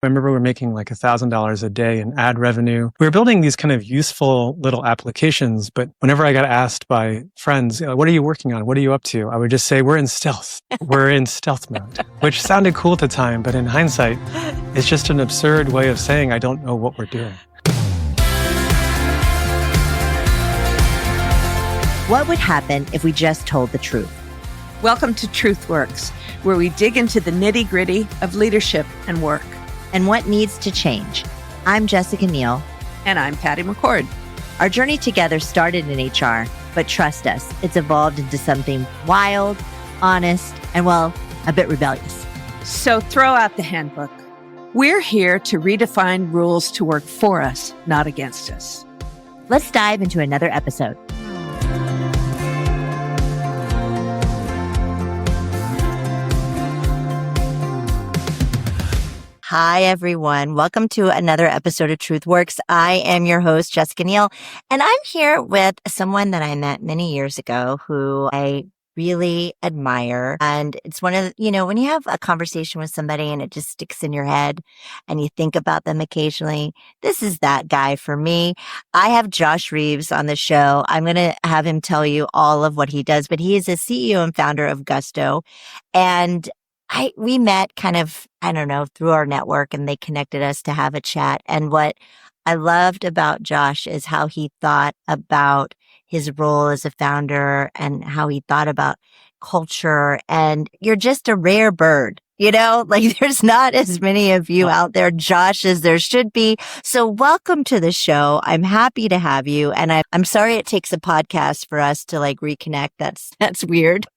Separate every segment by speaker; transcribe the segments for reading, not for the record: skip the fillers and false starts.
Speaker 1: I remember we were making like $1,000 a day in ad revenue. We were building these kind of useful little applications, but whenever I got asked by friends, what are you working on? What are you up to? I would just say, we're in stealth. We're in stealth mode, which sounded cool at the time, but in hindsight, it's just an absurd way of saying I don't know what we're doing.
Speaker 2: What would happen if we just told the truth?
Speaker 3: Welcome to TruthWorks, where we dig into the nitty-gritty of leadership and work.
Speaker 2: And what needs to change? I'm Jessica Neal.
Speaker 3: And I'm Patty McCord.
Speaker 2: Our journey together started in HR, but trust us, it's evolved into something wild, honest, and well, a bit rebellious.
Speaker 3: So throw out the handbook. We're here to redefine rules to work for us, not against us.
Speaker 2: Let's dive into another episode. Hi, everyone. Welcome to another episode of TruthWorks. I am your host, Jessica Neal, and I'm here with someone that I met many years ago who I really admire. And it's one of, when you have a conversation with somebody and it just sticks in your head and you think about them occasionally, this is that guy for me. I have Josh Reeves on the show. I'm going to have him tell you all of what he does, but he is a CEO and founder of Gusto. And we met kind of, through our network, and they connected us to have a chat. And what I loved about Josh is how he thought about his role as a founder and how he thought about culture. And you're just a rare bird, there's not as many of you out there, Josh, as there should be. So welcome to the show. I'm happy to have you. And I'm sorry it takes a podcast for us to reconnect. That's weird.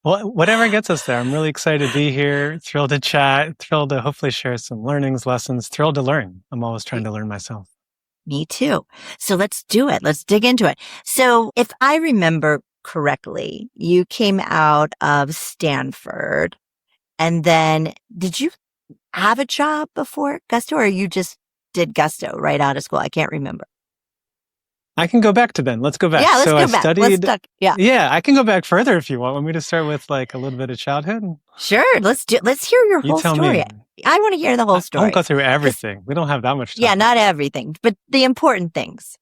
Speaker 1: Well, whatever gets us there. I'm really excited to be here, thrilled to chat, thrilled to hopefully share some learnings, lessons, thrilled to learn. I'm always trying to learn myself.
Speaker 2: Me too. So let's do it. Let's dig into it. So if I remember correctly, you came out of Stanford, and then did you have a job before Gusto, or you just did Gusto right out of school? I can't remember.
Speaker 1: I can go back to then. Let's go back.
Speaker 2: Yeah, let's go back.
Speaker 1: Studied. Yeah, I can go back further if you want. Want me to start with a little bit of childhood?
Speaker 2: Sure. Let's hear your whole story. I want to hear the whole story.
Speaker 1: I won't go through everything. We don't have that much time.
Speaker 2: Yeah, not everything, but the important things.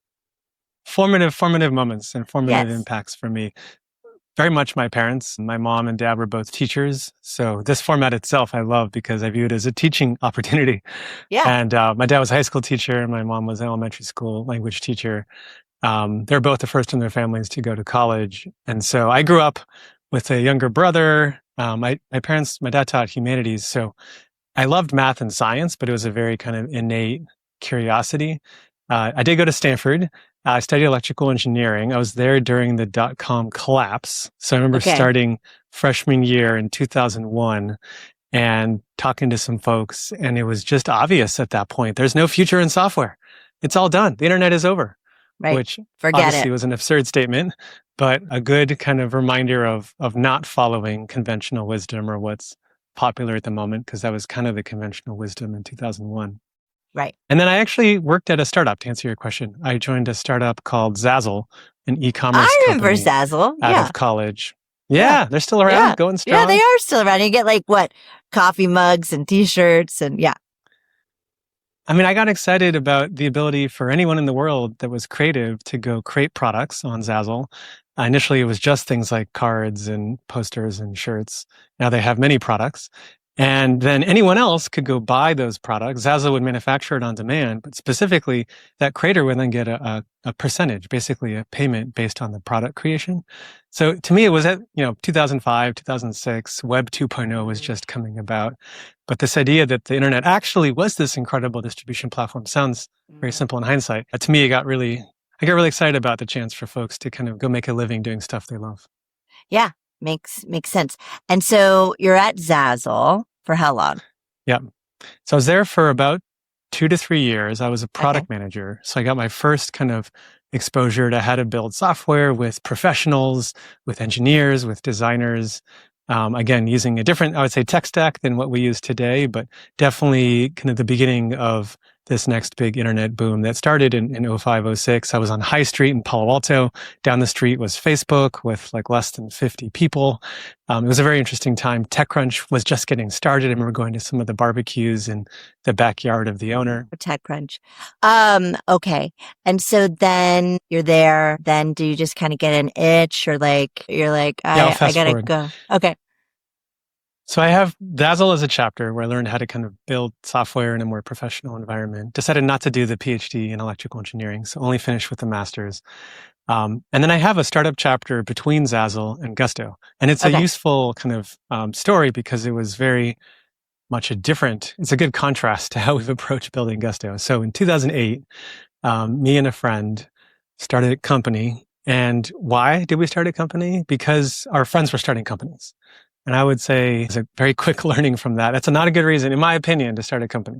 Speaker 1: Formative moments and formative impacts for me. Very much my parents. My mom and dad were both teachers. So this format itself I love because I view it as a teaching opportunity.
Speaker 2: Yeah.
Speaker 1: And my dad was a high school teacher and my mom was an elementary school language teacher. They're both the first in their families to go to college. And so I grew up with a younger brother. My dad taught humanities. So I loved math and science, but it was a very kind of innate curiosity. I did go to Stanford. I studied electrical engineering. I was there during the dot-com collapse. So I remember starting freshman year in 2001 and talking to some folks. And it was just obvious at that point, there's no future in software. It's all done. The internet is over.
Speaker 2: Right.
Speaker 1: Which
Speaker 2: Forget
Speaker 1: obviously
Speaker 2: it.
Speaker 1: was an absurd statement, but a good kind of reminder of not following conventional wisdom or what's popular at the moment, because that was kind of the conventional wisdom in 2001.
Speaker 2: Right.
Speaker 1: And then I actually worked at a startup, to answer your question. I joined a startup called Zazzle, an e-commerce
Speaker 2: I remember
Speaker 1: company
Speaker 2: Zazzle.
Speaker 1: out of college. Yeah, they're still around, going strong.
Speaker 2: Yeah, they are still around. You get coffee mugs and t-shirts and
Speaker 1: I mean, I got excited about the ability for anyone in the world that was creative to go create products on Zazzle. Initially, it was just things like cards and posters and shirts. Now they have many products. And then anyone else could go buy those products. Zazzle would manufacture it on demand, but specifically that creator would then get a percentage, basically a payment based on the product creation. So to me, it was at 2005, 2006, Web 2.0 was just coming about. But this idea that the internet actually was this incredible distribution platform sounds very simple in hindsight. To me, I got really excited about the chance for folks to kind of go make a living doing stuff they love.
Speaker 2: Yeah. Makes sense. And so you're at Zazzle for how long?
Speaker 1: Yeah. So I was there for about 2 to 3 years. I was a product manager. So I got my first kind of exposure to how to build software with professionals, with engineers, with designers. Again, using a different, I would say, tech stack than what we use today, but definitely kind of the beginning of this next big internet boom that started in 05, 06. I was on High Street in Palo Alto. Down the street was Facebook with like less than 50 people. It was a very interesting time. TechCrunch was just getting started. I remember going to some of the barbecues in the backyard of the owner.
Speaker 2: TechCrunch. Okay. And so then you're there. Then do you just kind of get an itch, or like you're like,
Speaker 1: I'll
Speaker 2: I
Speaker 1: fast
Speaker 2: gotta
Speaker 1: forward.
Speaker 2: go. Okay.
Speaker 1: So I have Zazzle as a chapter where I learned how to kind of build software in a more professional environment. Decided not to do the PhD in electrical engineering, so only finished with the master's. And then I have a startup chapter between Zazzle and Gusto. And it's a useful kind of story because it was very much it's a good contrast to how we've approached building Gusto. So in 2008, me and a friend started a company. And why did we start a company? Because our friends were starting companies. And I would say it's a very quick learning from that. That's not a good reason, in my opinion, to start a company.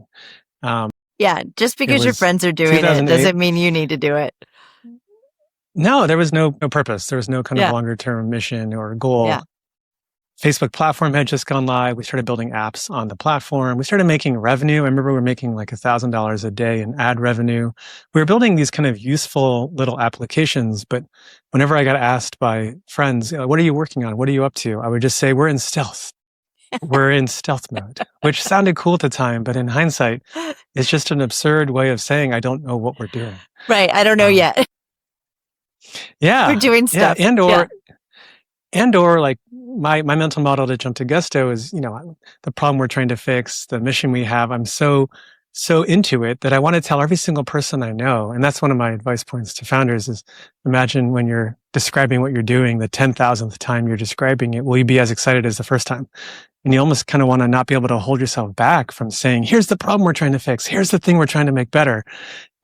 Speaker 2: Yeah, just because your friends are doing it doesn't mean you need to do it.
Speaker 1: No, there was no purpose. There was no kind of longer term mission or goal.
Speaker 2: Yeah.
Speaker 1: Facebook platform had just gone live. We started building apps on the platform. We started making revenue. I remember we were making like $1,000 a day in ad revenue. We were building these kind of useful little applications, but whenever I got asked by friends, what are you working on? What are you up to? I would just say, we're in stealth. We're in stealth mode, which sounded cool at the time, but in hindsight, it's just an absurd way of saying, I don't know what we're doing.
Speaker 2: Right. I don't know yet.
Speaker 1: Yeah.
Speaker 2: We're doing stuff.
Speaker 1: Yeah. And or like my mental model to jump to Gusto is, the problem we're trying to fix, the mission we have. I'm so into it that I want to tell every single person I know. And that's one of my advice points to founders is imagine when you're describing what you're doing, the 10,000th time you're describing it, will you be as excited as the first time? And you almost kind of want to not be able to hold yourself back from saying, here's the problem we're trying to fix. Here's the thing we're trying to make better.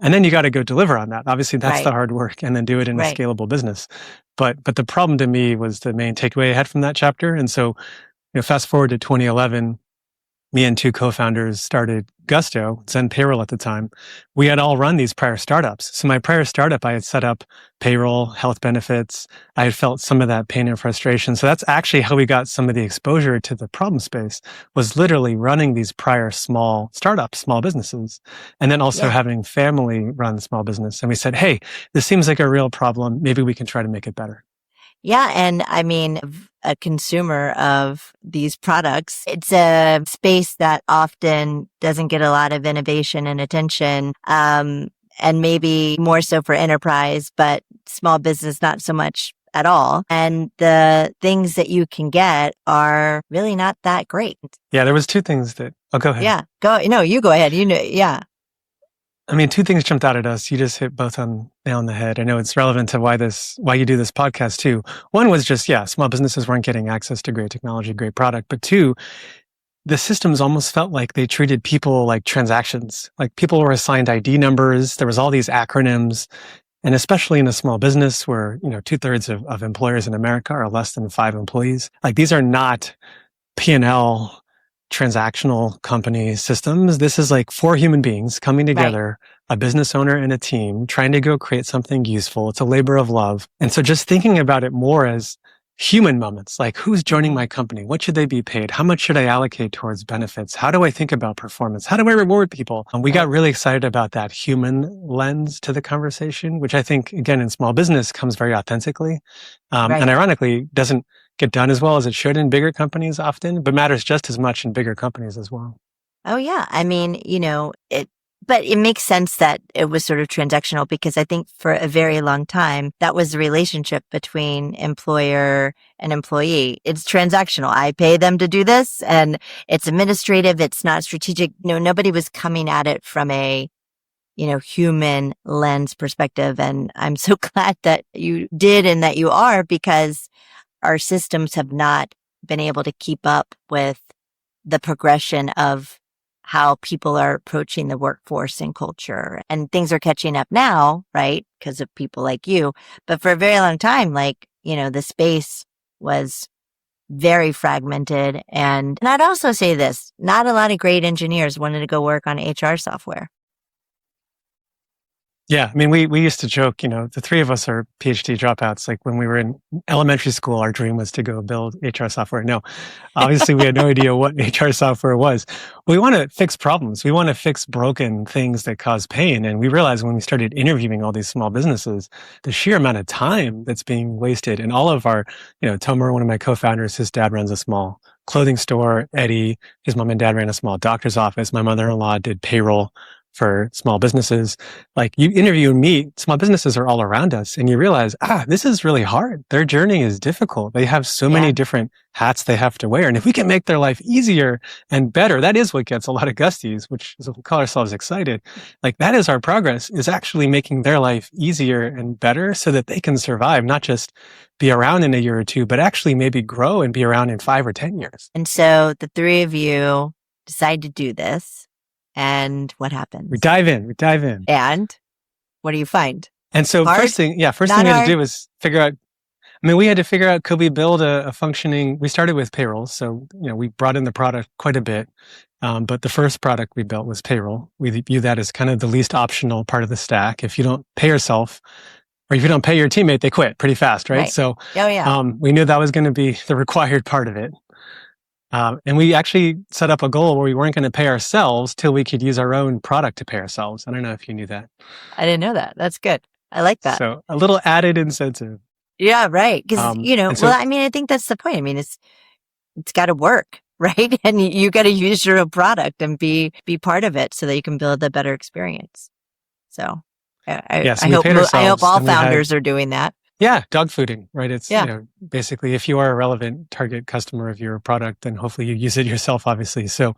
Speaker 1: And then you got to go deliver on that. Obviously, that's the hard work, and then do it in a scalable business. But the problem to me was the main takeaway I had from that chapter. And so, fast forward to 2011, me and two co-founders started Gusto, Zen Payroll at the time. We had all run these prior startups. So my prior startup, I had set up payroll, health benefits. I had felt some of that pain and frustration. So that's actually how we got some of the exposure to the problem space, was literally running these prior small startups, small businesses, and then also having family run small business. And we said, hey, this seems like a real problem. Maybe we can try to make it better.
Speaker 2: Yeah. And I mean, a consumer of these products, it's a space that often doesn't get a lot of innovation and attention. And maybe more so for enterprise, but small business, not so much at all. And the things that you can get are really not that great.
Speaker 1: Yeah. There was two things that, go ahead.
Speaker 2: Yeah. You go ahead. Yeah.
Speaker 1: I mean, two things jumped out at us. You just hit both on nail on the head. I know it's relevant to why you do this podcast too. One was just, small businesses weren't getting access to great technology, great product. But two, the systems almost felt like they treated people like transactions. Like people were assigned ID numbers. There was all these acronyms. And especially in a small business where, 2/3 of employers in America are less than 5 employees. Like these are not P&L transactional company systems. This is like 4 human beings coming together, a business owner and a team, trying to go create something useful. It's a labor of love. And so just thinking about it more as human moments, like who's joining my company? What should they be paid? How much should I allocate towards benefits? How do I think about performance? How do I reward people? And we got really excited about that human lens to the conversation, which I think, again, in small business comes very authentically. And ironically, doesn't get done as well as it should in bigger companies often, but matters just as much in bigger companies as well.
Speaker 2: Oh, yeah. I mean, but it makes sense that it was sort of transactional because I think for a very long time, that was the relationship between employer and employee. It's transactional. I pay them to do this and it's administrative. It's not strategic. Nobody was coming at it from a, human lens perspective. And I'm so glad that you did and that you are, because our systems have not been able to keep up with the progression of how people are approaching the workforce and culture. And things are catching up now, right? Because of people like you. But for a very long time, the space was very fragmented. And I'd also say this, not a lot of great engineers wanted to go work on HR software.
Speaker 1: Yeah, I mean, we used to joke, the three of us are PhD dropouts. Like when we were in elementary school, our dream was to go build HR software. No, obviously we had no idea what HR software was. We want to fix problems. We want to fix broken things that cause pain. And we realized when we started interviewing all these small businesses, the sheer amount of time that's being wasted. And all of our, Tomer, one of my co-founders, his dad runs a small clothing store. Eddie, his mom and dad ran a small doctor's office. My mother-in-law did payroll for small businesses. Like you interview and meet, small businesses are all around us, and you realize, this is really hard. Their journey is difficult. They have so many different hats they have to wear. And if we can make their life easier and better, that is what gets a lot of Gusties, which is what we call ourselves excited. Like that is our progress, is actually making their life easier and better so that they can survive, not just be around in a year or two, but actually maybe grow and be around in 5 or 10 years.
Speaker 2: And so the three of you decide to do this. And what happens?
Speaker 1: We dive in.
Speaker 2: And what do you find?
Speaker 1: And so first thing we had to do was figure out, we had to figure out, could we build a functioning, we started with payroll. So, we brought in the product quite a bit. But the first product we built was payroll. We view that as kind of the least optional part of the stack. If you don't pay yourself, or if you don't pay your teammate, they quit pretty fast, right? So we knew that was going to be the required part of it. And we actually set up a goal where we weren't going to pay ourselves till we could use our own product to pay ourselves. I don't know if you knew that.
Speaker 2: I didn't know that. That's good. I like that.
Speaker 1: So a little added incentive.
Speaker 2: Yeah, right. Because, I think that's the point. I mean, it's got to work, right? And you got to use your own product and be part of it so that you can build a better experience. So I hope all founders are doing that.
Speaker 1: Yeah, dog fooding, right? It's, basically if you are a relevant target customer of your product, then hopefully you use it yourself, obviously. So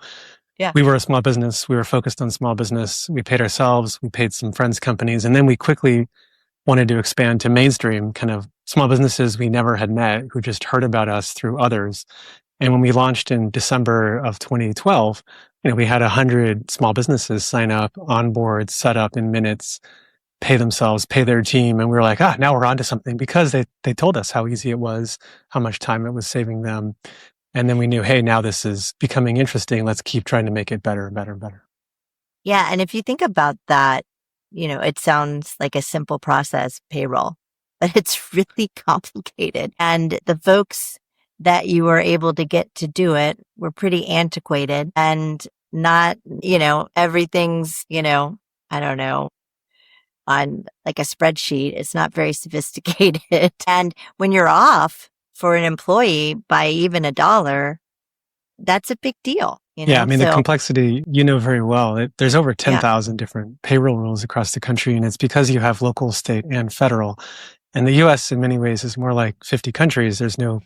Speaker 1: we were a small business. We were focused on small business. We paid ourselves. We paid some friends' companies. And then we quickly wanted to expand to mainstream kind of small businesses we never had met who just heard about us through others. And when we launched in December of 2012, we had 100 small businesses sign up, onboard, set up in minutes, pay themselves, pay their team. And we were like, now we're onto something, because they told us how easy it was, how much time it was saving them. And then we knew, hey, now this is becoming interesting. Let's keep trying to make it better and better and better.
Speaker 2: Yeah. And if you think about that, it sounds like a simple process, payroll, but it's really complicated. And the folks that you were able to get to do it were pretty antiquated, and not, everything's, I don't know, on like a spreadsheet. It's not very sophisticated. And when you're off for an employee by even $1, that's a big deal.
Speaker 1: Yeah, the complexity, very well. There's over 10,000 different payroll rules across the country, and it's because you have local, state, and federal. And the U.S. in many ways is more like 50 countries. There's no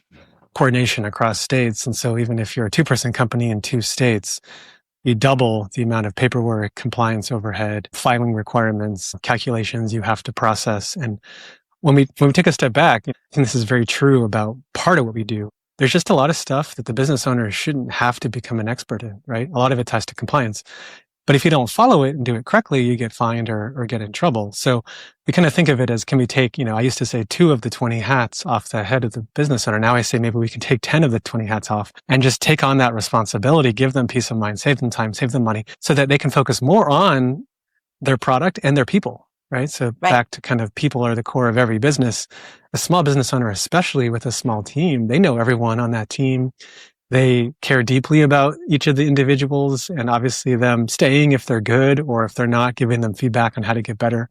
Speaker 1: coordination across states. And so even if you're a 2-person company in 2 states, you double the amount of paperwork, compliance overhead, filing requirements, calculations you have to process. And when we take a step back, I think this is very true about part of what we do. There's just a lot of stuff that the business owner shouldn't have to become an expert in, right? A lot of it ties to compliance. But if you don't follow it and do it correctly, you get fined or get in trouble. So we kind of think of it as, can we take, I used to say 2 of the 20 hats off the head of the business owner. Now I say maybe we can take 10 of the 20 hats off and just take on that responsibility, give them peace of mind, save them time, save them money, so that they can focus more on their product and their people, right? So back to kind of people are the core of every business. A small business owner, especially with a small team, they know everyone on that team. They care deeply about each of the individuals, and obviously them staying if they're good, or if they're not, giving them feedback on how to get better.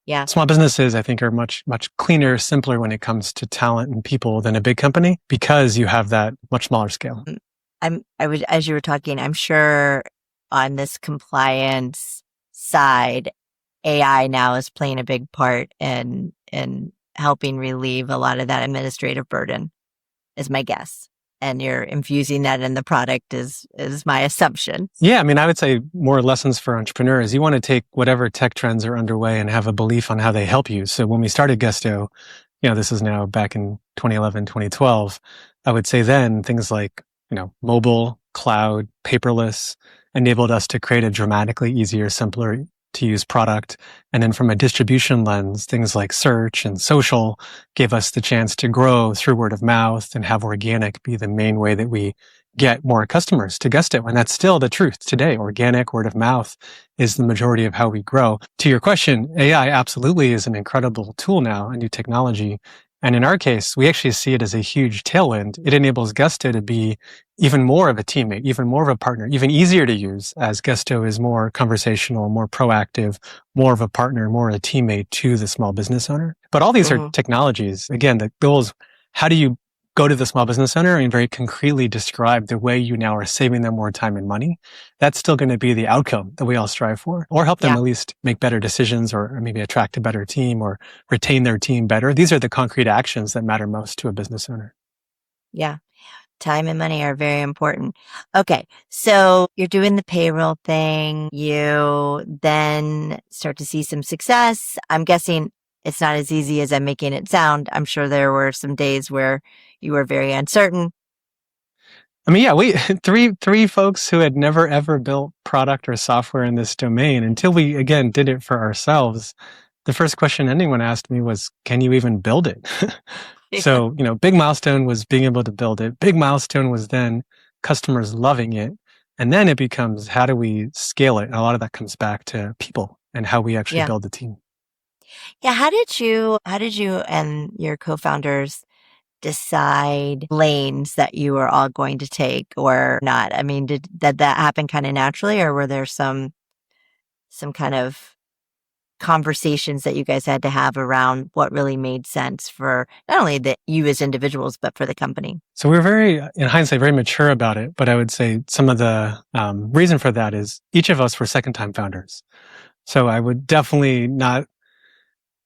Speaker 2: Yeah.
Speaker 1: Small businesses, I think, are much, much cleaner, simpler when it comes to talent and people than a big company, because you have that much smaller scale.
Speaker 2: As you were talking, I'm sure on this compliance side, AI now is playing a big part in helping relieve a lot of that administrative burden, is my guess. And you're infusing that in the product is my assumption.
Speaker 1: Yeah, I would say more lessons for entrepreneurs. You want to take whatever tech trends are underway and have a belief on how they help you. So when we started Gusto, this is now back in 2011, 2012, I would say then things like, mobile, cloud, paperless enabled us to create a dramatically easier, simpler to use product. And then from a distribution lens, things like search and social gave us the chance to grow through word of mouth and have organic be the main way that we get more customers to Gusto. And that's still the truth today. Organic word of mouth is the majority of how we grow. To your question, AI absolutely is an incredible tool now, a new technology. And in our case, we actually see it as a huge tailwind. It enables Gusto to be even more of a teammate, even more of a partner, even easier to use as Gusto is more conversational, more proactive, more of a partner, more a teammate to the small business owner. But all these are technologies. Again, the goal is how do you go to the small business owner and very concretely describe the way you now are saving them more time and money? That's still going to be the outcome that we all strive for, or help them at least make better decisions, or maybe attract a better team or retain their team better. These are the concrete actions that matter most to a business owner.
Speaker 2: Yeah. Time and money are very important. Okay. So you're doing the payroll thing. You then start to see some success. I'm guessing it's not as easy as I'm making it sound. I'm sure there were some days where you were very uncertain.
Speaker 1: I mean, yeah, we three folks who had never ever built product or software in this domain until we again did it for ourselves. The first question anyone asked me was, "Can you even build it?" So, big milestone was being able to build it. Big milestone was then customers loving it. And then it becomes, how do we scale it? And a lot of that comes back to people and how we actually build the team.
Speaker 2: Yeah. How did you and your co-founders decide lanes that you were all going to take or not? I mean, did that happen kind of naturally, or were there some kind of conversations that you guys had to have around what really made sense for not only you as individuals, but for the company?
Speaker 1: So we were very, in hindsight, very mature about it. But I would say some of the reason for that is each of us were second-time founders. So I would definitely not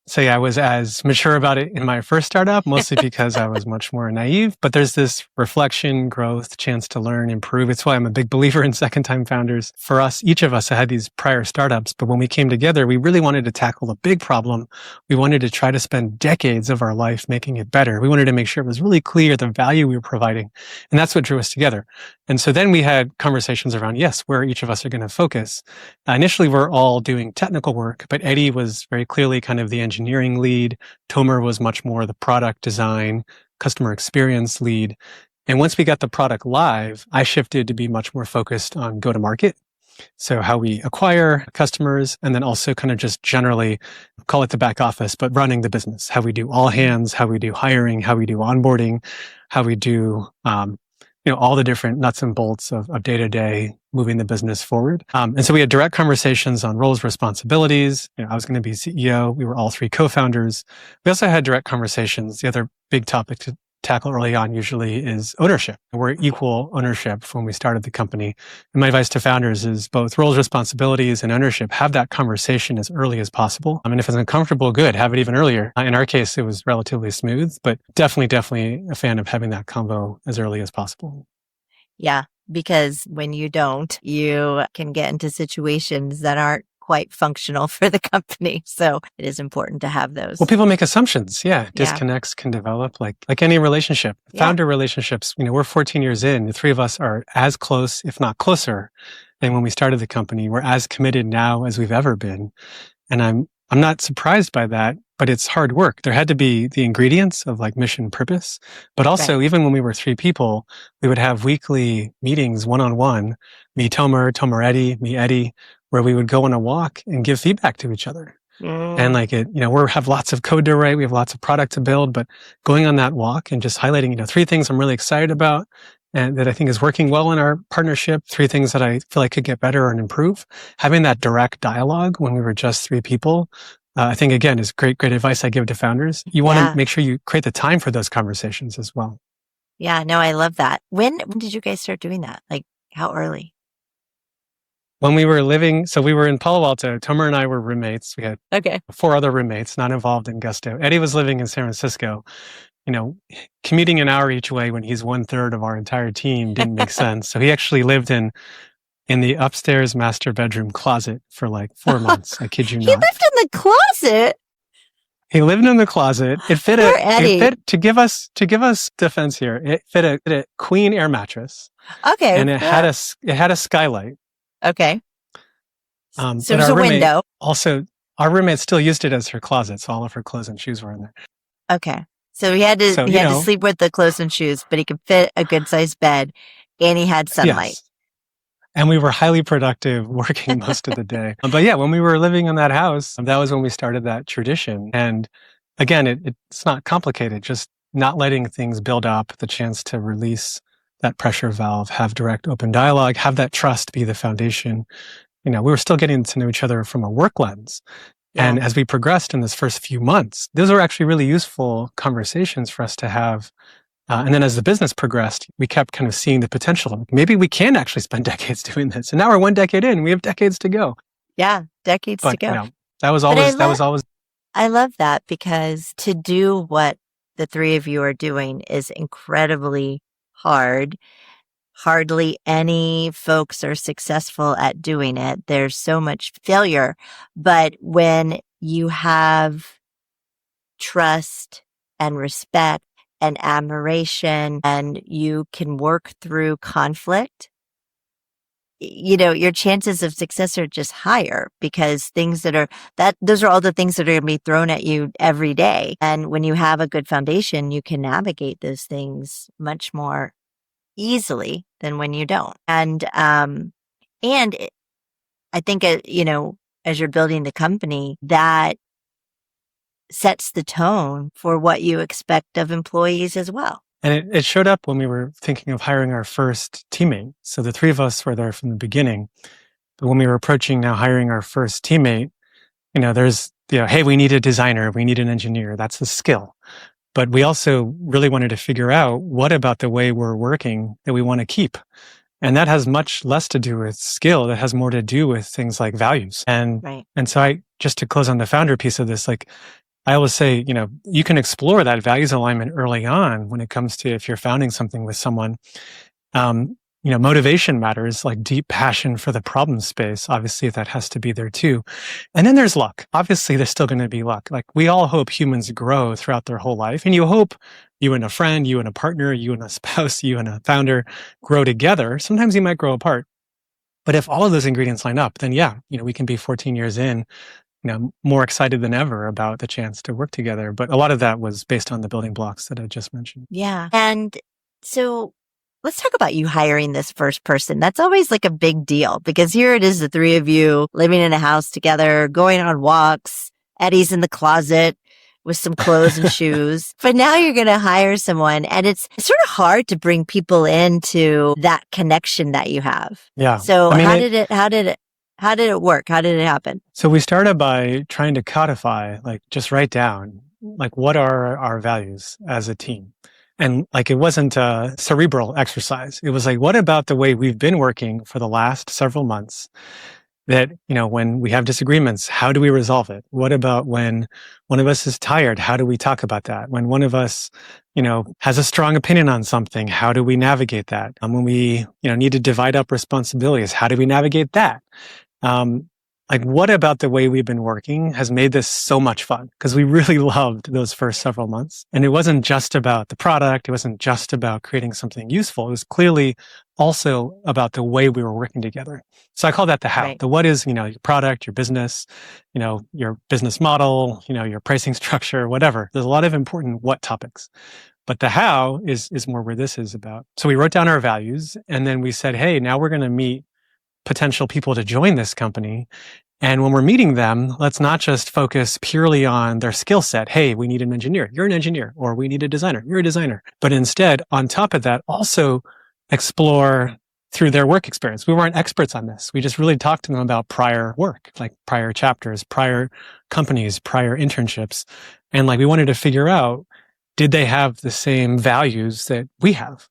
Speaker 1: say I was as mature about it in my first startup, mostly because I was much more naive. But there's this reflection, growth, chance to learn, improve. It's why I'm a big believer in second-time founders. For us, each of us had these prior startups, but when we came together, we really wanted to tackle a big problem. We wanted to try to spend decades of our life making it better. We wanted to make sure it was really clear the value we were providing. And that's what drew us together. And so then we had conversations around, yes, where each of us are going to focus. Initially, we're all doing technical work, but Eddie was very clearly kind of the engineering lead. Tomer was much more the product design, customer experience lead. And once we got the product live, I shifted to be much more focused on go-to-market. So how we acquire customers, and then also kind of just generally call it the back office, but running the business, how we do all hands, how we do hiring, how we do onboarding, how we do all the different nuts and bolts of day-to-day moving the business forward. And so we had direct conversations on roles, responsibilities. I was going to be CEO. We were all three co-founders. We also had direct conversations. The other big topic to tackle early on usually is ownership. We're equal ownership when we started the company. And my advice to founders is both roles, responsibilities, and ownership. Have that conversation as early as possible. I mean, if it's uncomfortable, good. Have it even earlier. In our case, it was relatively smooth, but definitely a fan of having that convo as early as possible.
Speaker 2: Yeah, because when you don't, you can get into situations that aren't quite functional for the company. So it is important to have those.
Speaker 1: Well, people make assumptions. Yeah. Disconnects can develop like any relationship. Founder relationships, we're 14 years in. The three of us are as close, if not closer, than when we started the company. We're as committed now as we've ever been. And I'm not surprised by that, but it's hard work. There had to be the ingredients of like mission purpose, but also even when we were three people, we would have weekly meetings one-on-one, me, Tomer, Eddie, me, Eddie, where we would go on a walk and give feedback to each other. And like we have lots of code to write. We have lots of product to build, but going on that walk and just highlighting, three things I'm really excited about and that I think is working well in our partnership, three things that I feel like could get better and improve. Having that direct dialogue when we were just three people, I think, again, is great advice I give to founders. You want to make sure you create the time for those conversations as well.
Speaker 2: Yeah, no, I love that. When did you guys start doing that? Like how early?
Speaker 1: When we were we were in Palo Alto. Tomer and I were roommates. We had 4 other roommates not involved in Gusto. Eddie was living in San Francisco. Commuting an hour each way when he's 1/3 of our entire team didn't make sense. So he actually lived in the upstairs master bedroom closet for like 4 months. I kid you not.
Speaker 2: He lived in the closet?
Speaker 1: He lived in the closet. It fit to give us defense here. It fit a queen air mattress.
Speaker 2: Okay.
Speaker 1: And it had a skylight.
Speaker 2: Okay.
Speaker 1: So
Speaker 2: there's a window.
Speaker 1: Also, our roommate still used it as her closet, so all of her clothes and shoes were in there.
Speaker 2: Okay. So he had to sleep with the clothes and shoes, but he could fit a good sized bed And he had sunlight.
Speaker 1: Yes. And we were highly productive working most of the day. But yeah, when we were living in that house, that was when we started that tradition. And again, it's not complicated, just not letting things build up, the chance to release that pressure valve, have direct open dialogue, have that trust be the foundation. We were still getting to know each other from a work lens.
Speaker 2: Yeah.
Speaker 1: And as we progressed in this first few months, those were actually really useful conversations for us to have. And then as the business progressed, we kept kind of seeing the potential. Maybe we can actually spend decades doing this. And now we're 1 decade in, we have decades to go.
Speaker 2: Yeah, decades to go.
Speaker 1: That was always.
Speaker 2: I love that, because to do what the three of you are doing is incredibly hard. Hardly any folks are successful at doing it. There's so much failure. But when you have trust and respect and admiration, and you can work through conflict, your chances of success are just higher, because those are all the things that are going to be thrown at you every day. And when you have a good foundation, you can navigate those things much more easily than when you don't. And I think, as you're building the company, that sets the tone for what you expect of employees as well.
Speaker 1: And it showed up when we were thinking of hiring our first teammate. So the three of us were there from the beginning. But when we were approaching now hiring our first teammate, there's, hey, we need a designer, we need an engineer. That's the skill. But we also really wanted to figure out what about the way we're working that we want to keep. And that has much less to do with skill. That has more to do with things like values. And so just to close on the founder piece of this, I always say, you can explore that values alignment early on when it comes to, if you're founding something with someone. Motivation matters, like deep passion for the problem space. Obviously, that has to be there too. And then there's luck. Obviously, there's still going to be luck. Like, we all hope humans grow throughout their whole life. And you hope you and a friend, you and a partner, you and a spouse, you and a founder grow together. Sometimes you might grow apart. But if all of those ingredients line up, then we can be 14 years in, more excited than ever about the chance to work together. But a lot of that was based on the building blocks that I just mentioned.
Speaker 2: Yeah. And so let's talk about you hiring this first person. That's always like a big deal, because here it is, the three of you living in a house together, going on walks. Eddie's in the closet with some clothes and shoes. But now you're going to hire someone, and it's sort of hard to bring people into that connection that you have.
Speaker 1: Yeah.
Speaker 2: So how did it work? How did it happen?
Speaker 1: So we started by trying to codify, just write down, what are our values as a team? And it wasn't a cerebral exercise. It was what about the way we've been working for the last several months, that, when we have disagreements, how do we resolve it? What about when one of us is tired? How do we talk about that? When one of us, has a strong opinion on something, how do we navigate that? When we, need to divide up responsibilities, how do we navigate that? What about the way we've been working has made this so much fun? Because we really loved those first several months. And it wasn't just about the product. It wasn't just about creating something useful. It was clearly also about the way we were working together. So I call that the how. Right. The what is, your product, your business, your business model, your pricing structure, whatever. There's a lot of important what topics. But the how is more where this is about. So we wrote down our values, and then we said, hey, now we're going to meet potential people to join this company. And when we're meeting them, let's not just focus purely on their skill set. Hey, we need an engineer. You're an engineer. Or we need a designer. You're a designer. But instead, on top of that, also explore through their work experience. We weren't experts on this. We just really talked to them about prior work, like prior chapters, prior companies, prior internships. And we wanted to figure out, did they have the same values that we have?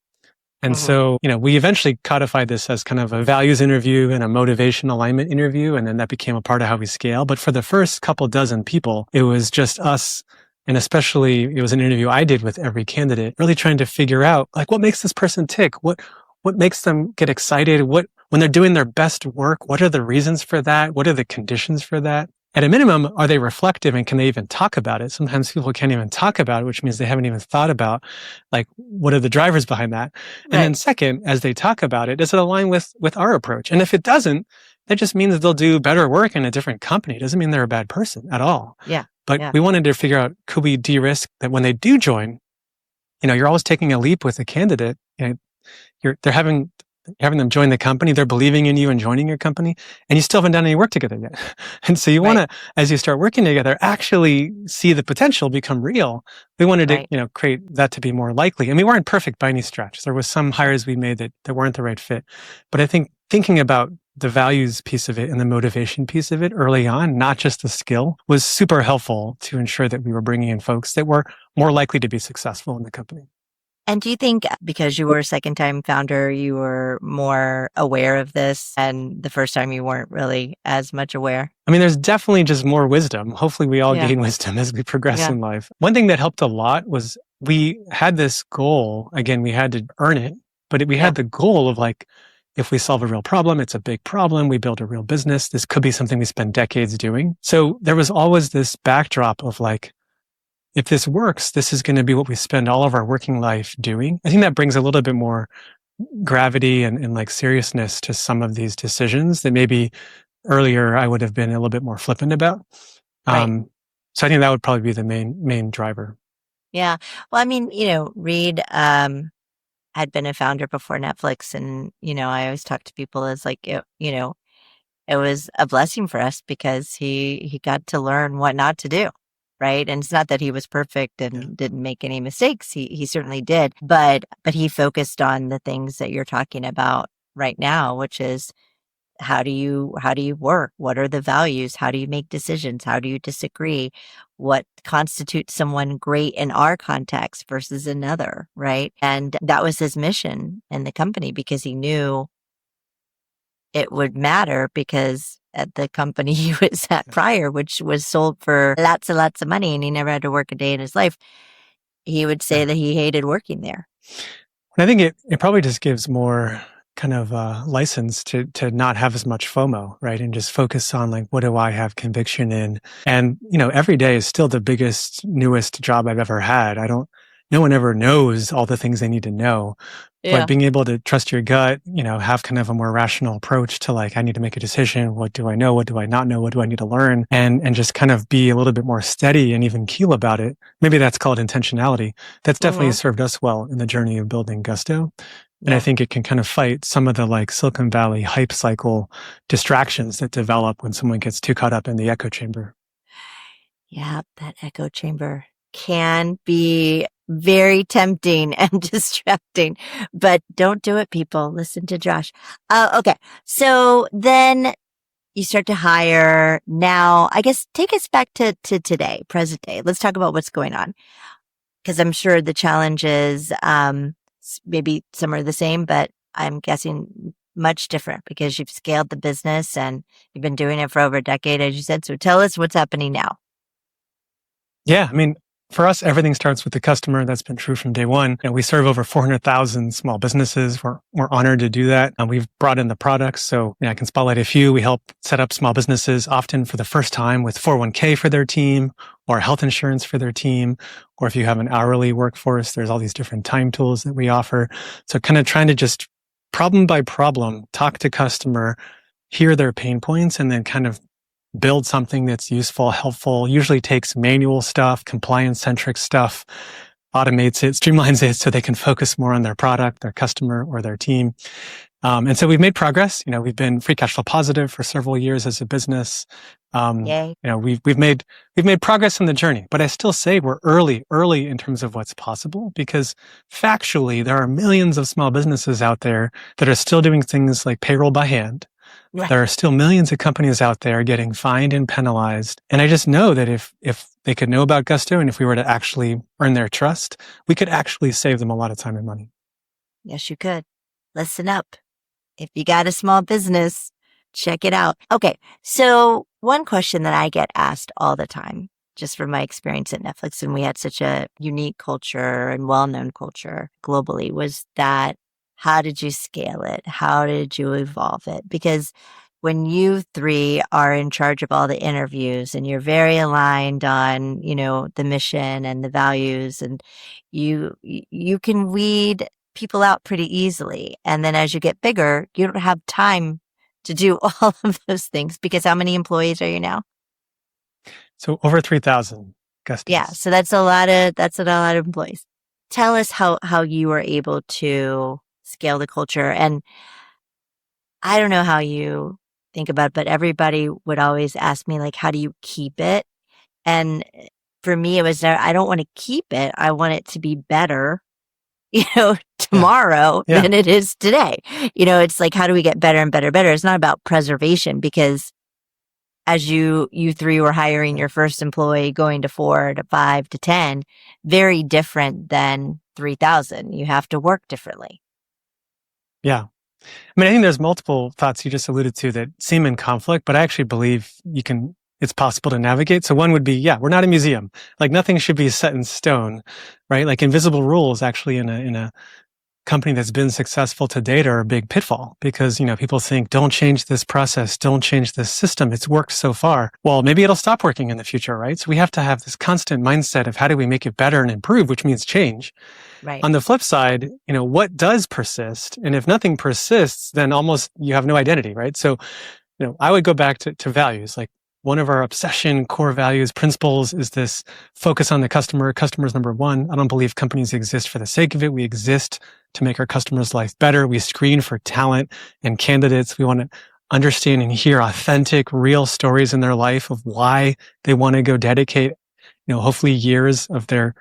Speaker 1: And so, we eventually codified this as kind of a values interview and a motivation alignment interview. And then that became a part of how we scale. But for the first couple dozen people, it was just us. And especially it was an interview I did with every candidate, really trying to figure out what makes this person tick? What makes them get excited? When they're doing their best work, what are the reasons for that? What are the conditions for that? At a minimum, are they reflective, and can they even talk about it? Sometimes people can't even talk about it, which means they haven't even thought about what are the drivers behind that? And then second, as they talk about it, does it align with our approach? And if it doesn't, that just means they'll do better work in a different company. It doesn't mean they're a bad person at all.
Speaker 2: Yeah.
Speaker 1: But we wanted to figure out, could we de-risk that when they do join, you're always taking a leap with a candidate. they're having them join the company, they're believing in you and joining your company, and you still haven't done any work together yet. And so you want to, as you start working together, actually see the potential become real. We wanted to, create that to be more likely. And we weren't perfect by any stretch. There was some hires we made that weren't the right fit. But I think thinking about the values piece of it and the motivation piece of it early on, not just the skill, was super helpful to ensure that we were bringing in folks that were more likely to be successful in the company.
Speaker 2: And do you think because you were a second-time founder, you were more aware of this, and the first time you weren't really as much aware?
Speaker 1: I mean, there's definitely just more wisdom. Hopefully we all gain wisdom as we progress in life. One thing that helped a lot was we had this goal. Again, we had to earn it, but we had the goal of like, if we solve a real problem, it's a big problem. We build a real business. This could be something we spend decades doing. So there was always this backdrop of like, if this works, this is going to be what we spend all of our working life doing. I think that brings a little bit more gravity and like seriousness to some of these decisions that maybe earlier I would have been a little bit more flippant about. So I think that would probably be the main driver.
Speaker 2: Yeah. Well, I mean, Reed had been a founder before Netflix, and I always talk to people as like it was a blessing for us because he got to learn what not to do. Right. And it's not that he was perfect and didn't make any mistakes. He certainly did. But he focused on the things that you're talking about right now, which is how do you work? What are the values? How do you make decisions? How do you disagree? What constitutes someone great in our context versus another? Right. And that was his mission in the company because he knew it would matter because at the company he was at prior, which was sold for lots and lots of money, and he never had to work a day in his life, he would say that he hated working there.
Speaker 1: And I think it probably just gives more kind of license to not have as much FOMO, right? And just focus on like, what do I have conviction in? And, every day is still the biggest, newest job I've ever had. No one ever knows all the things they need to know. But being able to trust your gut, have kind of a more rational approach to like, I need to make a decision. What do I know? What do I not know? What do I need to learn? And just kind of be a little bit more steady and even keel about it. Maybe that's called intentionality. That's definitely served us well in the journey of building Gusto. And I think it can kind of fight some of the like Silicon Valley hype cycle distractions that develop when someone gets too caught up in the echo chamber.
Speaker 2: Yeah, that echo chamber can be very tempting and distracting, but don't do it, people. Listen to Josh. Okay. So then you start to hire. Now, I guess take us back to today, present day. Let's talk about what's going on. Because I'm sure the challenges, maybe some are the same, but I'm guessing much different because you've scaled the business and you've been doing it for over a decade, as you said. So tell us what's happening now.
Speaker 1: Yeah. I mean, for us, everything starts with the customer. That's been true from day one. We serve over 400,000 small businesses. We're honored to do that. And we've brought in the products. So I can spotlight a few. We help set up small businesses often for the first time with 401k for their team or health insurance for their team. Or if you have an hourly workforce, there's all these different time tools that we offer. So kind of trying to just problem by problem, talk to customer, hear their pain points, and then kind of build something that's useful, helpful, usually takes manual stuff, compliance-centric stuff, automates it, streamlines it so they can focus more on their product, their customer, or their team. And so we've made progress. We've been free cash flow positive for several years as a business.
Speaker 2: Yay.
Speaker 1: We've made progress in the journey, but I still say we're early in terms of what's possible because factually there are millions of small businesses out there that are still doing things like payroll by hand. Right. There are still millions of companies out there getting fined and penalized. And I just know that if they could know about Gusto and if we were to actually earn their trust, we could actually save them a lot of time and money.
Speaker 2: Yes, you could. Listen up. If you got a small business, check it out. Okay. So one question that I get asked all the time, just from my experience at Netflix, and we had such a unique culture and well-known culture globally, was that how did you scale it? How did you evolve it? Because when you three are in charge of all the interviews and you're very aligned on, the mission and the values, and you can weed people out pretty easily. And then as you get bigger, you don't have time to do all of those things because how many employees are you now?
Speaker 1: So over 3,000.
Speaker 2: Yeah. So that's a lot of employees. Tell us how you were able to scale the culture. And I don't know how you think about it, but everybody would always ask me, like, how do you keep it? And for me, it was, I don't want to keep it. I want it to be better,
Speaker 1: Yeah.
Speaker 2: tomorrow
Speaker 1: Yeah.
Speaker 2: than it is today. It's like, how do we get better and better, better? It's not about preservation, because as you three were hiring your first employee, going to 4 to 5 to 10, very different than 3,000. You have to work differently.
Speaker 1: Yeah. I mean, I think there's multiple thoughts you just alluded to that seem in conflict, but I actually believe it's possible to navigate. So one would be, yeah, we're not a museum. Like nothing should be set in stone, right? Like invisible rules actually in a company that's been successful to date are a big pitfall because, people think, don't change this process, don't change this system. It's worked so far. Well, maybe it'll stop working in the future, right? So we have to have this constant mindset of how do we make it better and improve, which means change.
Speaker 2: Right.
Speaker 1: On the flip side, what does persist? And if nothing persists, then almost you have no identity, right? So, I would go back to values. Like one of our obsession core values principles is this focus on the customer. Customer's number one. I don't believe companies exist for the sake of it. We exist to make our customers' life better. We screen for talent and candidates. We want to understand and hear authentic, real stories in their life of why they want to go dedicate, hopefully years of their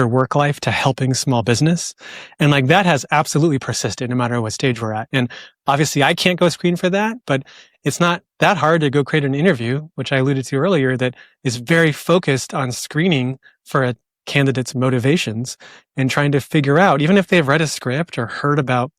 Speaker 1: work life to helping small business. And like that has absolutely persisted no matter what stage we're at. And obviously I can't go screen for that, but it's not that hard to go create an interview, which I alluded to earlier, that is very focused on screening for a candidate's motivations and trying to figure out, even if they've read a script or heard about,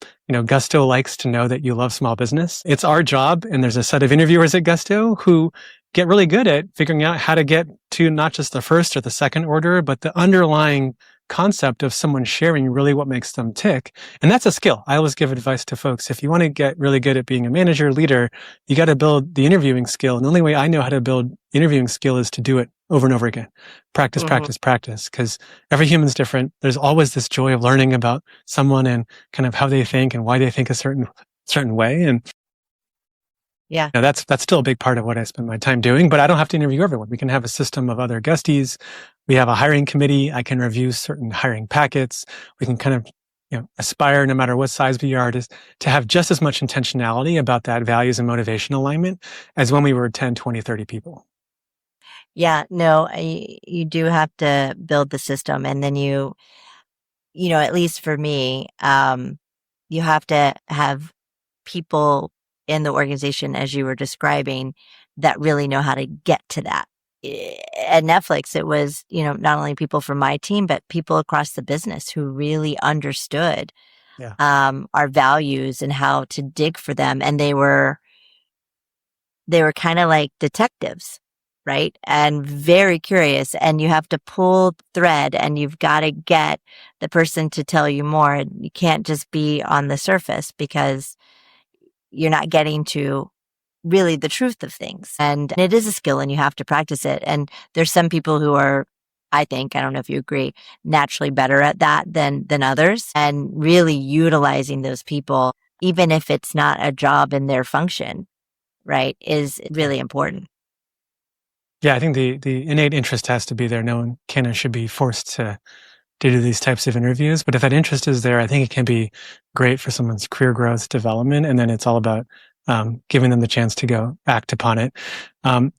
Speaker 1: Gusto likes to know that you love small business. It's our job. And there's a set of interviewers at Gusto who get really good at figuring out how to get to not just the first or the second order, but the underlying concept of someone sharing really what makes them tick. And that's a skill. I always give advice to folks. If you want to get really good at being a manager, leader, you got to build the interviewing skill. And the only way I know how to build interviewing skill is to do it over and over again. Practice, practice, practice. Because every human's different. There's always this joy of learning about someone and kind of how they think and why they think a certain way. And
Speaker 2: yeah,
Speaker 1: that's still a big part of what I spend my time doing, but I don't have to interview everyone. We can have a system of other guesties. We have a hiring committee. I can review certain hiring packets. We can kind of, aspire no matter what size we are to have just as much intentionality about that values and motivation alignment as when we were 10, 20, 30 people.
Speaker 2: Yeah, no, you do have to build the system, and then at least for me, you have to have people in the organization, as you were describing, that really know how to get to that. At Netflix, it was, not only people from my team, but people across the business who really understood our values and how to dig for them. And they were kind of like detectives, right? And very curious. And you have to pull thread, and you've got to get the person to tell you more. You can't just be on the surface, because you're not getting to really the truth of things. And it is a skill, and you have to practice it. And there's some people who are, I don't know if you agree, naturally better at that than others, and really utilizing those people, even if it's not a job in their function, right, is really important.
Speaker 1: Yeah, I think the innate interest has to be there. No one can or should be forced to do these types of interviews. But if that interest is there, I think it can be great for someone's career growth, development, and then it's all about giving them the chance to go act upon it. I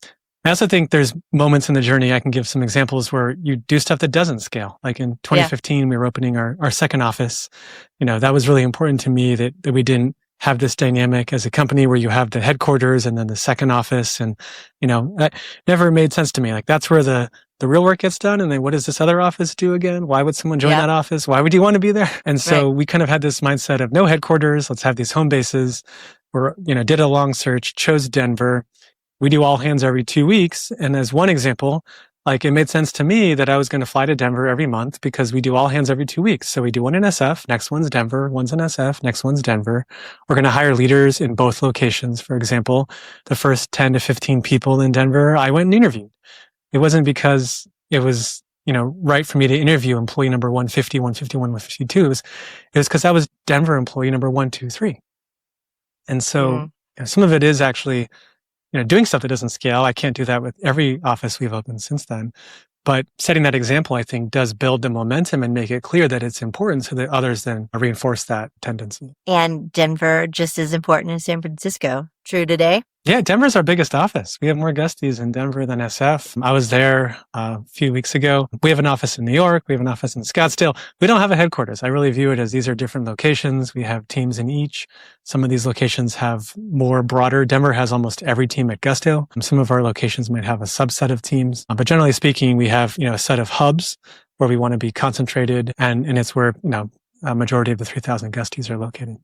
Speaker 1: also think there's moments in the journey. I can give some examples where you do stuff that doesn't scale. Like in 2015, we were opening our second office. That was really important to me that we didn't have this dynamic as a company where you have the headquarters and then the second office. And, that never made sense to me. Like that's where the real work gets done. And then what does this other office do again? Why would someone join that office? Why would you want to be there? And so we kind of had this mindset of no headquarters. Let's have these home bases. Did a long search, chose Denver. We do all hands every 2 weeks. And as one example, like it made sense to me that I was going to fly to Denver every month because we do all hands every 2 weeks. So we do one in SF, next one's Denver, one's in SF, next one's Denver. We're going to hire leaders in both locations. For example, the first 10 to 15 people in Denver, I went and interviewed. It wasn't because it was, right for me to interview employee number 150, 151, 152. It was because I was Denver employee number 123. And so some of it is actually, doing stuff that doesn't scale. I can't do that with every office we've opened since then. But setting that example, I think, does build the momentum and make it clear that it's important so that others then reinforce that tendency.
Speaker 2: And Denver, just as important as San Francisco. True today?
Speaker 1: Yeah, Denver's our biggest office. We have more Gusties in Denver than SF. I was there a few weeks ago. We have an office in New York. We have an office in Scottsdale. We don't have a headquarters. I really view it as these are different locations. We have teams in each. Some of these locations have more broader. Denver has almost every team at Gusto. Some of our locations might have a subset of teams. But generally speaking, we have, a set of hubs where we want to be concentrated. And it's where, a majority of the 3,000 Gusties are located.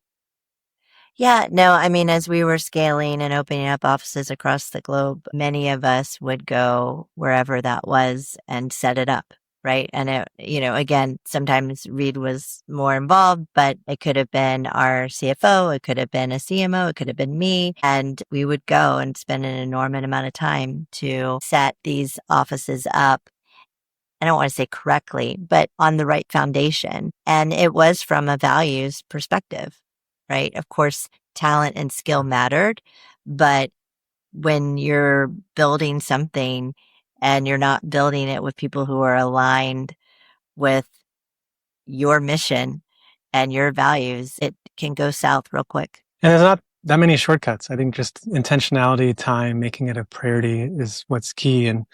Speaker 2: Yeah, no, I mean, as we were scaling and opening up offices across the globe, many of us would go wherever that was and set it up, right? And again, sometimes Reed was more involved, but it could have been our CFO, it could have been a CMO, it could have been me, and we would go and spend an enormous amount of time to set these offices up. I don't want to say correctly, but on the right foundation. And it was from a values perspective, right? Of course, talent and skill mattered, but when you're building something and you're not building it with people who are aligned with your mission and your values, it can go south real quick.
Speaker 1: And there's not that many shortcuts. I think just intentionality, time, making it a priority is what's key. And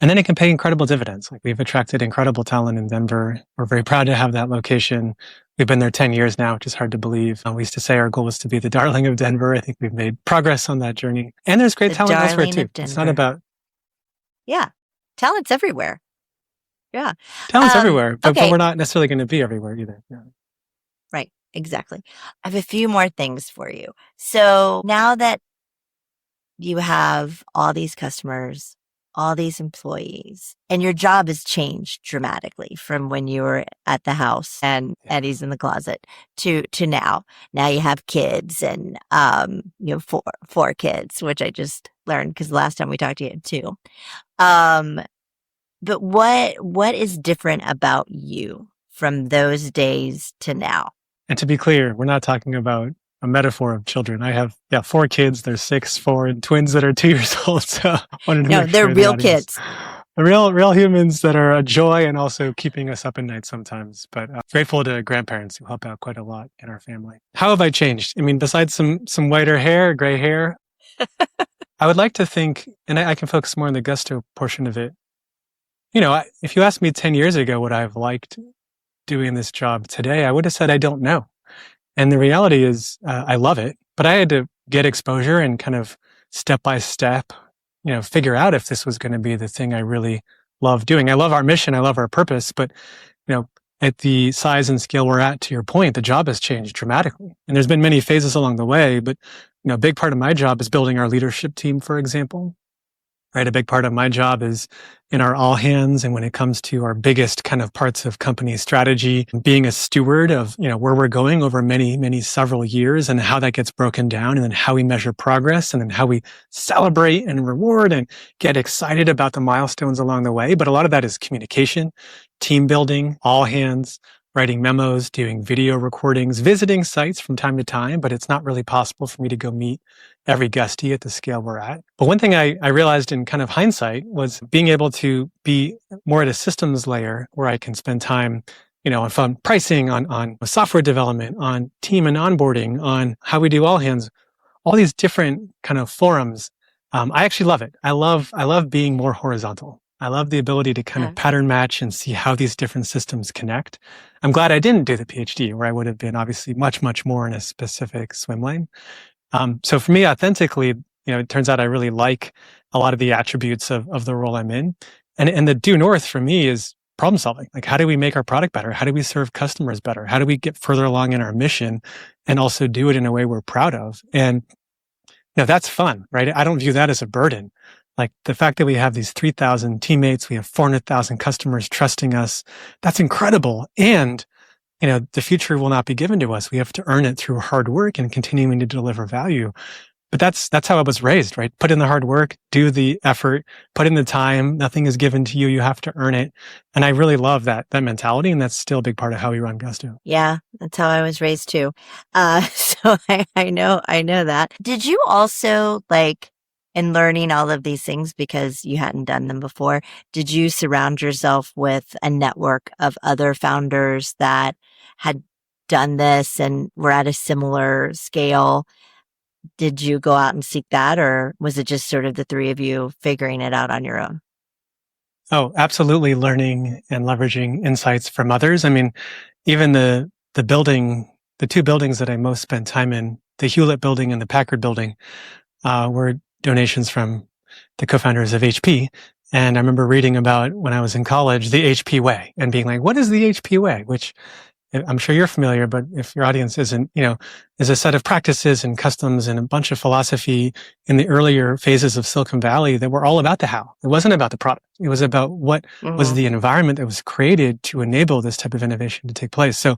Speaker 1: then it can pay incredible dividends. Like we've attracted incredible talent in Denver. We're very proud to have that location. We've been there 10 years now, which is hard to believe. We used to say our goal was to be the darling of Denver. I think we've made progress on that journey. And there's great talent elsewhere too. It's not about...
Speaker 2: Yeah. Talent's everywhere. Yeah.
Speaker 1: Talent's everywhere, but we're not necessarily going to be everywhere either. Yeah.
Speaker 2: Right. Exactly. I have a few more things for you. So now that you have all these customers, all these employees, and your job has changed dramatically from when you were at the house and Eddie's in the closet to now. Now you have kids and you have four kids, which I just learned because the last time we talked to you had two. But what is different about you from those days to now?
Speaker 1: And to be clear, we're not talking about a metaphor of children. I have, 4 kids. They're 6, 4, and twins that are 2 years old. So
Speaker 2: no, they're real kids.
Speaker 1: Real humans that are a joy and also keeping us up at night sometimes. But grateful to grandparents who help out quite a lot in our family. How have I changed? I mean, besides some whiter hair, gray hair, I would like to think, and I can focus more on the Gusto portion of it. If you asked me 10 years ago what I've liked doing this job today, I would have said, I don't know. And the reality is, I love it, but I had to get exposure and kind of step by step, figure out if this was going to be the thing I really love doing. I love our mission. I love our purpose, but, at the size and scale we're at, to your point, the job has changed dramatically. And there's been many phases along the way, but, a big part of my job is building our leadership team, for example. Right. A big part of my job is in our all hands. And when it comes to our biggest kind of parts of company strategy, being a steward of, where we're going over several years and how that gets broken down and then how we measure progress and then how we celebrate and reward and get excited about the milestones along the way. But a lot of that is communication, team building, all hands, writing memos, doing video recordings, visiting sites from time to time, but it's not really possible for me to go meet every Gustie at the scale we're at. But one thing I realized in kind of hindsight was being able to be more at a systems layer where I can spend time, on fund pricing, on software development, on team and onboarding, on how we do all hands, all these different kind of forums. I actually love it. I love being more horizontal. I love the ability to kind of pattern match and see how these different systems connect. I'm glad I didn't do the PhD, where I would have been obviously much, much more in a specific swim lane. So for me, authentically, it turns out I really like a lot of the attributes of the role I'm in. And the due north for me is problem solving. Like, how do we make our product better? How do we serve customers better? How do we get further along in our mission and also do it in a way we're proud of? And that's fun, right? I don't view that as a burden. Like the fact that we have these 3,000 teammates, we have 400,000 customers trusting us. That's incredible. And, the future will not be given to us. We have to earn it through hard work and continuing to deliver value. But that's how I was raised, right? Put in the hard work, do the effort, put in the time. Nothing is given to you. You have to earn it. And I really love that mentality. And that's still a big part of how we run Gusto.
Speaker 2: Yeah, that's how I was raised too. So I know that. Did you also in learning all of these things because you hadn't done them before, did you surround yourself with a network of other founders that had done this and were at a similar scale? Did you go out and seek that, or was it just sort of the three of you figuring it out on your own?
Speaker 1: Oh, absolutely learning and leveraging insights from others. I mean, even the two buildings that I most spent time in, the Hewlett building and the Packard building, were donations from the co-founders of HP. And I remember reading about when I was in college, the HP way, and being like, what is the HP way? Which I'm sure you're familiar, but if your audience isn't, is a set of practices and customs and a bunch of philosophy in the earlier phases of Silicon Valley that were all about the how. It wasn't about the product. It was about what was the environment that was created to enable this type of innovation to take place. So,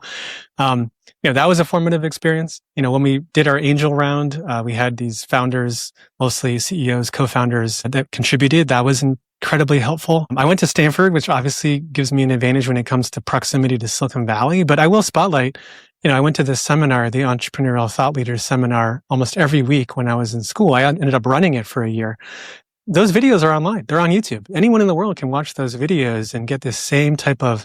Speaker 1: that was a formative experience. When we did our angel round, we had these founders, mostly CEOs, co-founders that contributed. That was incredibly helpful. I went to Stanford, which obviously gives me an advantage when it comes to proximity to Silicon Valley, but I will spotlight, I went to this seminar, the Entrepreneurial Thought Leaders Seminar, almost every week when I was in school. I ended up running it for a year. Those videos are online. They're on YouTube. Anyone in the world can watch those videos and get this same type of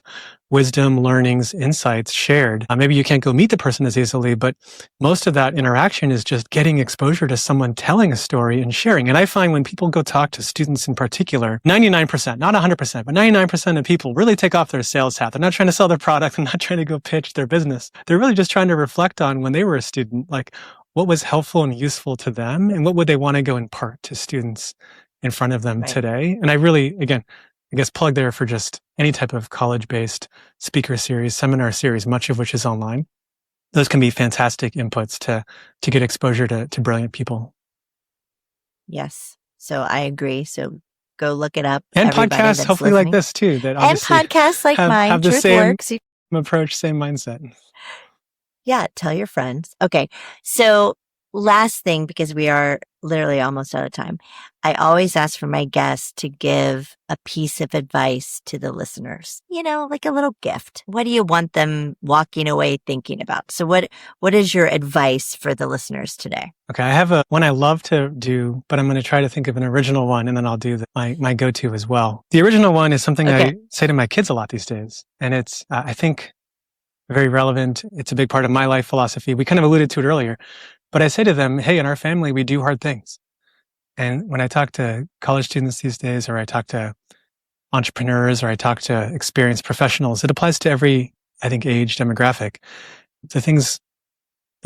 Speaker 1: wisdom, learnings, insights shared. Maybe you can't go meet the person as easily, but most of that interaction is just getting exposure to someone telling a story and sharing. And I find when people go talk to students in particular, 99%, not 100%, but 99% of people really take off their sales hat. They're not trying to sell their product. They're not trying to go pitch their business. They're really just trying to reflect on when they were a student, like what was helpful and useful to them and what would they want to go impart to students in front of them today. And I really, again, I guess plug there for just any type of college-based speaker series, seminar series, much of which is online. Those can be fantastic inputs to get exposure to brilliant people.
Speaker 2: Yes. So I agree. So go look it up.
Speaker 1: And podcasts, hopefully like this too. That
Speaker 2: and podcasts like mine,
Speaker 1: have the
Speaker 2: Truth
Speaker 1: same
Speaker 2: Works.
Speaker 1: approach, same mindset.
Speaker 2: Yeah, tell your friends. Okay. So last thing, because we are literally almost out of time, I always ask for my guests to give a piece of advice to the listeners, like a little gift. What do you want them walking away thinking about? So what is your advice for the listeners today?
Speaker 1: Okay. I have one I love to do, but I'm going to try to think of an original one and then I'll do my go-to as well. The original one is something I say to my kids a lot these days. And it's, I think, very relevant. It's a big part of my life philosophy. We kind of alluded to it earlier, but I say to them, hey, in our family, we do hard things. And when I talk to college students these days, or I talk to entrepreneurs, or I talk to experienced professionals, it applies to every, I think, age demographic. The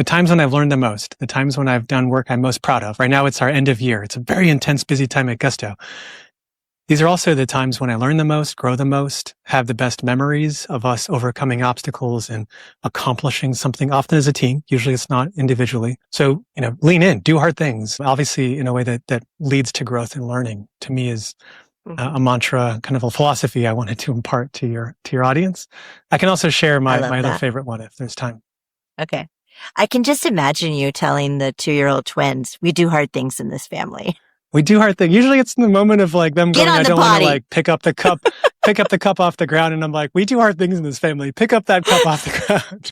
Speaker 1: times when I've learned the most, the times when I've done work I'm most proud of. Right now, it's our end of year. It's a very intense, busy time at Gusto. These are also the times when I learn the most, grow the most, have the best memories of us overcoming obstacles and accomplishing something, often as a team. Usually it's not individually. So, lean in, do hard things, obviously in a way that leads to growth and learning, to me is a mantra, kind of a philosophy I wanted to impart to your audience. I can also share my other favorite one if there's time.
Speaker 2: Okay. I can just imagine you telling the 2-year-old twins, we do hard things in this family.
Speaker 1: We do hard things. Usually it's in the moment of like them going, I don't want to pick up the cup off the ground. And I'm like, we do hard things in this family. Pick up that cup off the ground.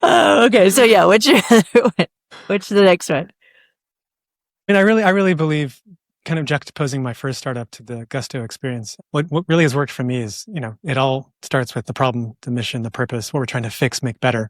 Speaker 2: Okay. So yeah, what's the next one?
Speaker 1: I really believe, kind of juxtaposing my first startup to the Gusto experience. What really has worked for me is, it all starts with the problem, the mission, the purpose, what we're trying to fix, make better.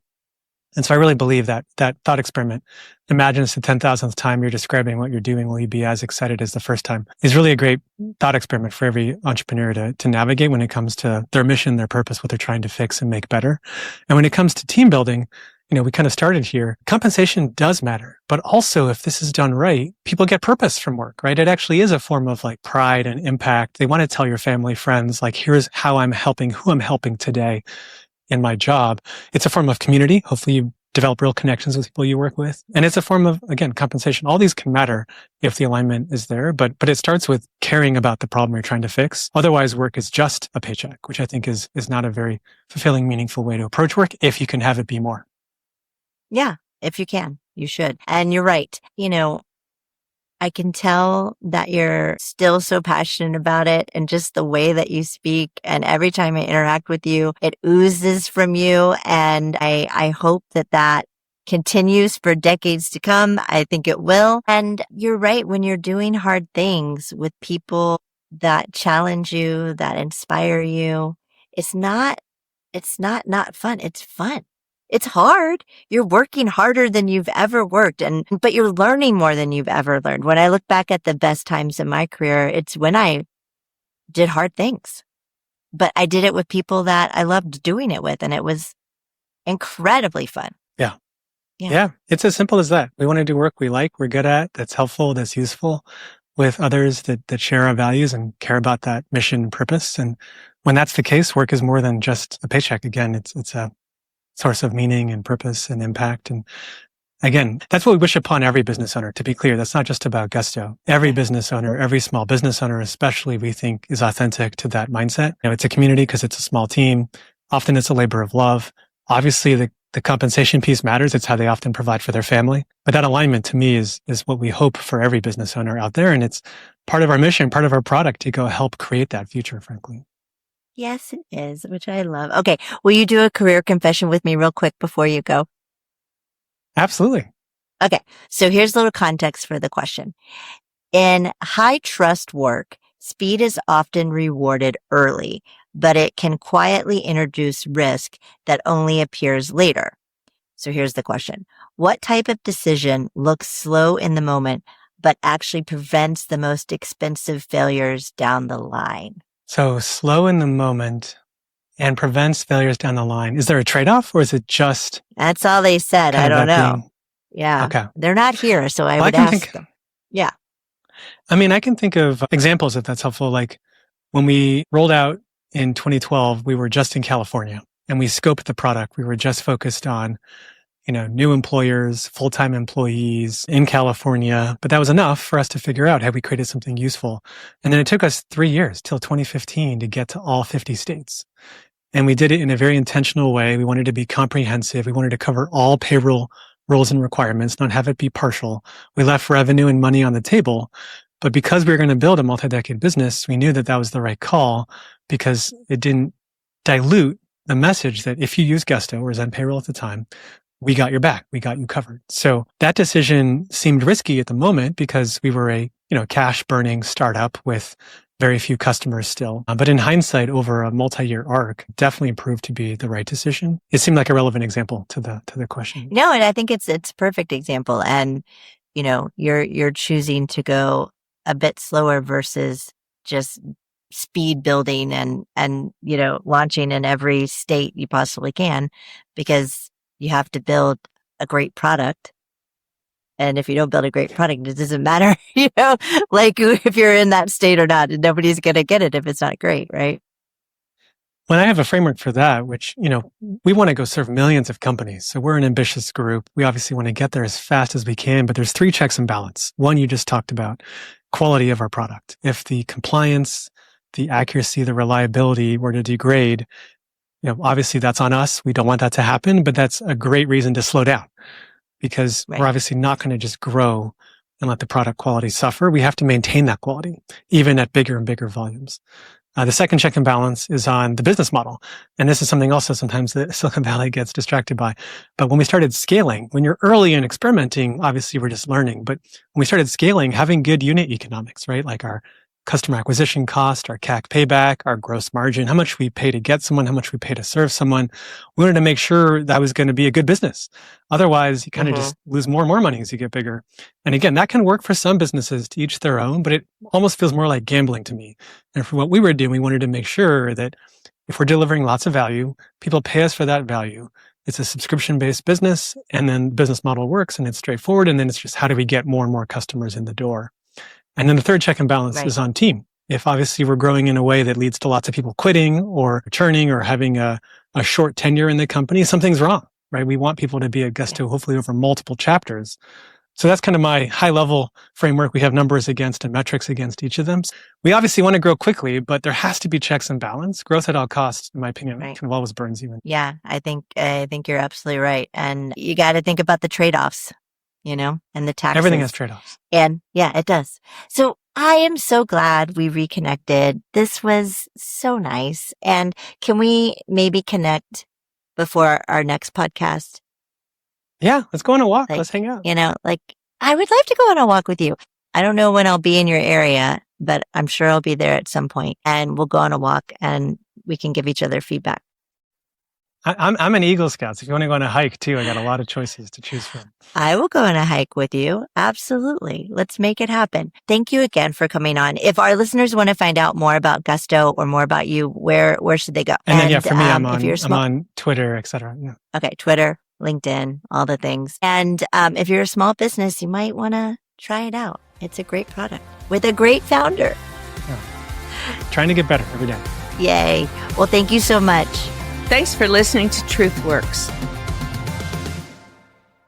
Speaker 1: And so I really believe that thought experiment, imagine it's the 10,000th time you're describing what you're doing, will you be as excited as the first time, is really a great thought experiment for every entrepreneur to navigate when it comes to their mission, their purpose, what they're trying to fix and make better. And when it comes to team building, we kind of started here. Compensation does matter, but also if this is done right, people get purpose from work, right? It actually is a form of like pride and impact. They want to tell your family, friends, like, here's how I'm helping, who I'm helping today in my job. It's a form of community. Hopefully you develop real connections with people you work with. And it's a form of, again, compensation. All these can matter if the alignment is there, but it starts with caring about the problem you're trying to fix. Otherwise, work is just a paycheck, which I think is not a very fulfilling, meaningful way to approach work if you can have it be more.
Speaker 2: Yeah, if you can, you should. And you're right. I can tell that you're still so passionate about it, and just the way that you speak, and every time I interact with you, it oozes from you. And I hope that continues for decades to come. I think it will. And you're right. When you're doing hard things with people that challenge you, that inspire you, it's not fun. It's fun. It's hard. You're working harder than you've ever worked, but you're learning more than you've ever learned. When I look back at the best times in my career, it's when I did hard things, but I did it with people that I loved doing it with, and it was incredibly fun.
Speaker 1: Yeah.
Speaker 2: Yeah.
Speaker 1: Yeah. It's as simple as that. We want to do work we like, we're good at, that's helpful, that's useful with others that share our values and care about that mission and purpose. And when that's the case, work is more than just a paycheck. Again, it's a source of meaning and purpose and impact. And again, that's what we wish upon every business owner. To be clear, that's not just about Gusto. Every business owner, every small business owner, especially, we think is authentic to that mindset. It's a community because it's a small team. Often it's a labor of love. Obviously, the compensation piece matters. It's how they often provide for their family. But that alignment to me is what we hope for every business owner out there. And it's part of our mission, part of our product to go help create that future, frankly.
Speaker 2: Yes, it is, which I love. Okay. Will you do a career confession with me real quick before you go?
Speaker 1: Absolutely.
Speaker 2: Okay. So here's a little context for the question. In high trust work, speed is often rewarded early, but it can quietly introduce risk that only appears later. So here's the question. What type of decision looks slow in the moment, but actually prevents the most expensive failures down the line?
Speaker 1: So slow in the moment and prevents failures down the line. Is there a trade-off, or is it just...
Speaker 2: That's all they said. I don't know. Yeah.
Speaker 1: Okay.
Speaker 2: They're not here, so I would ask them. Yeah.
Speaker 1: I mean, I can think of examples if that's helpful. Like when we rolled out in 2012, we were just in California and we scoped the product. We were just focused on, new employers, full-time employees in California. But that was enough for us to figure out, have we created something useful? And then it took us 3 years till 2015 to get to all 50 states. And we did it in a very intentional way. We wanted to be comprehensive. We wanted to cover all payroll roles and requirements, not have it be partial. We left revenue and money on the table. But because we were going to build a multi-decade business, we knew that that was the right call because it didn't dilute the message that if you use Gusto or Zen Payroll at the time, we got your back. We got you covered. So that decision seemed risky at the moment because we were a, cash burning startup with very few customers still. But in hindsight, over a multi-year arc, definitely proved to be the right decision. It seemed like a relevant example to the question.
Speaker 2: No, and I think it's a perfect example. And, you're choosing to go a bit slower versus just speed building and launching in every state you possibly can, because you have to build a great product. And if you don't build a great product, it doesn't matter, like if you're in that state or not, nobody's going to get it if it's not great, right?
Speaker 1: When I have a framework for that, which, we want to go serve millions of companies. So we're an ambitious group. We obviously want to get there as fast as we can, but there's 3 checks and balance. One, you just talked about quality of our product. If the compliance, the accuracy, the reliability were to degrade, obviously that's on us. We don't want that to happen, but that's a great reason to slow down because we're obviously not going to just grow and let the product quality suffer. We have to maintain that quality, even at bigger and bigger volumes. The second check and balance is on the business model. And this is something also sometimes that Silicon Valley gets distracted by. But when we started scaling, when you're early in experimenting, obviously we're just learning. But when we started scaling, having good unit economics, right? Like our customer acquisition cost, our CAC payback, our gross margin, how much we pay to get someone, how much we pay to serve someone. We wanted to make sure that was going to be a good business. Otherwise, you kind of just lose more and more money as you get bigger. And again, that can work for some businesses, to each their own, but it almost feels more like gambling to me. And for what we were doing, we wanted to make sure that if we're delivering lots of value, people pay us for that value. It's a subscription-based business, and then the business model works and it's straightforward. And then it's just how do we get more and more customers in the door? And then the third check and balance is on team. If obviously we're growing in a way that leads to lots of people quitting or churning or having a short tenure in the company, something's wrong, right? We want people to be at Gusto hopefully over multiple chapters. So that's kind of my high level framework. We have numbers against and metrics against each of them. We obviously want to grow quickly, but there has to be checks and balance. Growth at all costs, in my opinion, kind of always burns you.
Speaker 2: Yeah, I think you're absolutely right. And you got to think about the trade-offs. And the taxes.
Speaker 1: Everything has trade-offs.
Speaker 2: And yeah, it does. So I am so glad we reconnected. This was so nice. And can we maybe connect before our next podcast?
Speaker 1: Yeah, let's go on a walk.
Speaker 2: Like,
Speaker 1: Let's hang out.
Speaker 2: like I would love to go on a walk with you. I don't know when I'll be in your area, but I'm sure I'll be there at some point, and we'll go on a walk and we can give each other feedback.
Speaker 1: I'm an Eagle Scout, so if you want to go on a hike too, I got a lot of choices to choose from.
Speaker 2: I will go on a hike with you. Absolutely. Let's make it happen. Thank you again for coming on. If our listeners want to find out more about Gusto or more about you, where should they go?
Speaker 1: And then, for me,
Speaker 2: I'm
Speaker 1: on Twitter, etc. Yeah.
Speaker 2: Okay, Twitter, LinkedIn, all the things. And if you're a small business, you might want to try it out. It's a great product with a great founder.
Speaker 1: Yeah. Trying to get better every day.
Speaker 2: Yay. Well, thank you so much.
Speaker 3: Thanks for listening to TruthWorks.